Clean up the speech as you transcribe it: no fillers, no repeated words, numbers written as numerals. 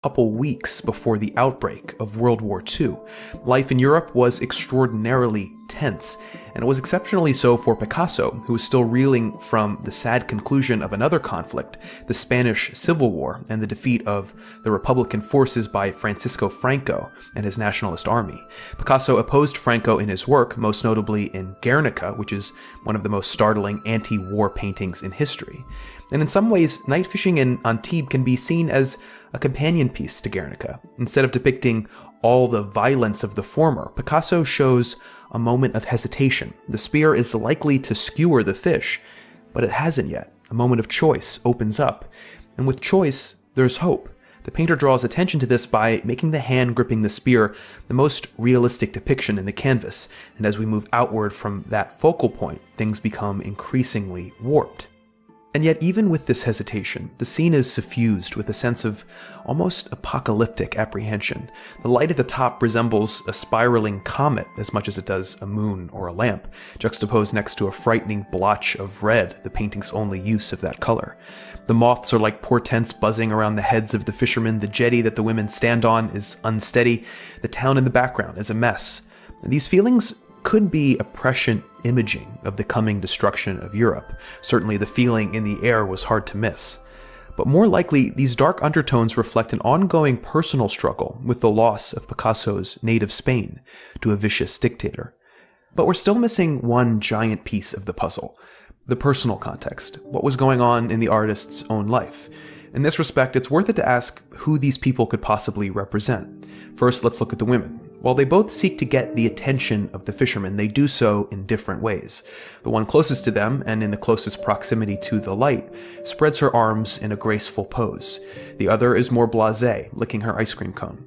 couple weeks before the outbreak of World War II. Life in Europe was extraordinarily tense, and it was exceptionally so for Picasso, who was still reeling from the sad conclusion of another conflict, the Spanish Civil War, and the defeat of the Republican forces by Francisco Franco and his nationalist army. Picasso opposed Franco in his work, most notably in Guernica, which is one of the most startling anti-war paintings in history. And in some ways, Night Fishing in Antibes can be seen as a companion piece to Guernica. Instead of depicting all the violence of the former, Picasso shows a moment of hesitation. The spear is likely to skewer the fish, but it hasn't yet. A moment of choice opens up. And with choice, there's hope. The painter draws attention to this by making the hand gripping the spear the most realistic depiction in the canvas. And as we move outward from that focal point, things become increasingly warped. And yet, even with this hesitation, the scene is suffused with a sense of almost apocalyptic apprehension. The light at the top resembles a spiraling comet as much as it does a moon or a lamp, juxtaposed next to a frightening blotch of red, the painting's only use of that color. The moths are like portents buzzing around the heads of the fishermen. The jetty that the women stand on is unsteady. The town in the background is a mess. And these feelings could be a prescient imaging of the coming destruction of Europe. Certainly the feeling in the air was hard to miss. But more likely, these dark undertones reflect an ongoing personal struggle with the loss of Picasso's native Spain to a vicious dictator. But we're still missing one giant piece of the puzzle: the personal context, what was going on in the artist's own life. In this respect, it's worth it to ask who these people could possibly represent. First, let's look at the women. While they both seek to get the attention of the fishermen, they do so in different ways. The one closest to them, and in the closest proximity to the light, spreads her arms in a graceful pose. The other is more blasé, licking her ice cream cone.